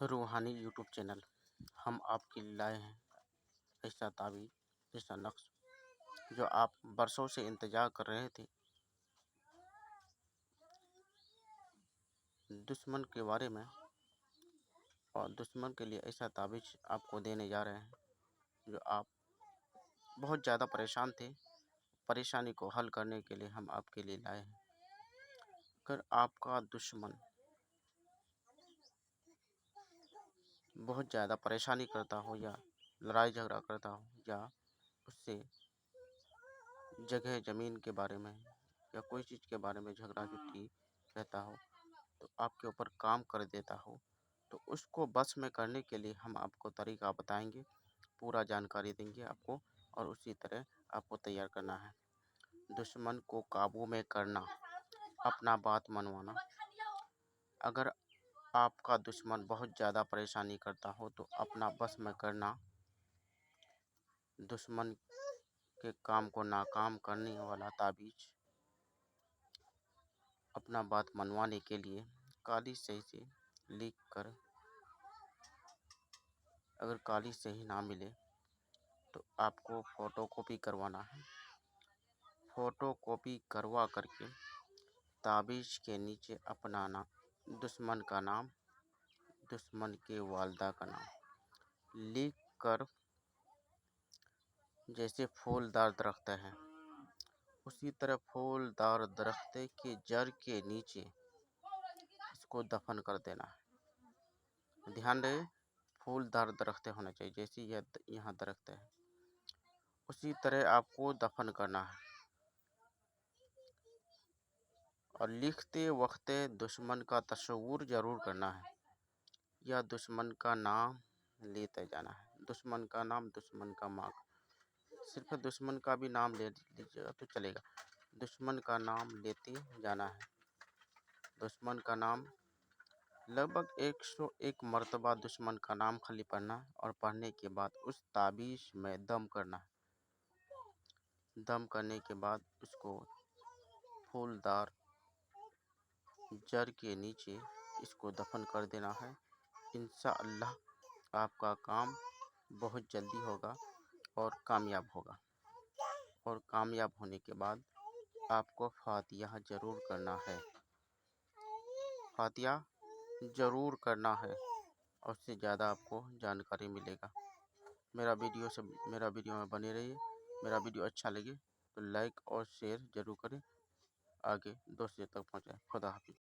रूहानी YouTube channel. हम आपके लिए लाए हैं ऐसा ताबीज़, ऐसा नक्श जो आप बरसों से इंतज़ार कर रहे थे। दुश्मन के बारे में और दुश्मन के लिए ऐसा ताबीज़ आपको देने जा रहे हैं जो आप बहुत ज़्यादा परेशान थे। परेशानी को हल करने के लिए हम आपके लिए लाए हैं। अगर आपका दुश्मन बहुत ज़्यादा परेशानी करता हो या लड़ाई झगड़ा करता हो या उससे जगह ज़मीन के बारे में या कोई चीज़ के बारे में झगड़ा झुट्टी रहता हो, तो आपके ऊपर काम कर देता हो, तो उसको बस में करने के लिए हम आपको तरीका बताएंगे, पूरा जानकारी देंगे आपको और उसी तरह आपको तैयार करना है। दुश्मन को काबू में करना, अपना बात मनवाना। अगर आपका दुश्मन बहुत ज़्यादा परेशानी करता हो तो अपना बस में करना, दुश्मन के काम को नाकाम करने वाला ताबीज़ अपना बात मनवाने के लिए काली स्याही से लिख कर, अगर काली स्याही ना मिले तो आपको फ़ोटो कॉपी करवाना है। फ़ोटो कॉपी करवा करके ताबीज़ के नीचे अपना नाम, दुश्मन का नाम, दुश्मन के वालदा का नाम लिख कर, जैसे फूलदार दरख्त है उसी तरह फूलदार दरख्त के जड़ के नीचे इसको दफन कर देना है। ध्यान रहे, फूलदार दरख्त होना चाहिए, जैसे यहाँ दरख्त है उसी तरह आपको दफन करना है। और लिखते वक्त दुश्मन का तस्वुर ज़रूर करना है या दुश्मन का नाम लेते जाना है। दुश्मन का नाम, दुश्मन का मार्ग, सिर्फ दुश्मन का भी नाम ले लीजिएगा तो चलेगा। दुश्मन का नाम लेते जाना है। दुश्मन का नाम लगभग 101 मरतबा दुश्मन का नाम खाली पढ़ना है और पढ़ने के बाद उस ताबीज़ में दम करना है। दम करने के बाद उसको फूलदार जड़ के नीचे इसको दफन कर देना है। इंशाअल्लाह आपका काम बहुत जल्दी होगा और कामयाब होगा। और कामयाब होने के बाद आपको फातिहा ज़रूर करना है। फातिहा ज़रूर करना है और उससे ज़्यादा आपको जानकारी मिलेगा। मेरा वीडियो में बने रहिए। मेरा वीडियो अच्छा लगे तो लाइक और शेयर ज़रूर करें, आगे दोस्तों तक पहुँचाएं। खुदा हाफिज़।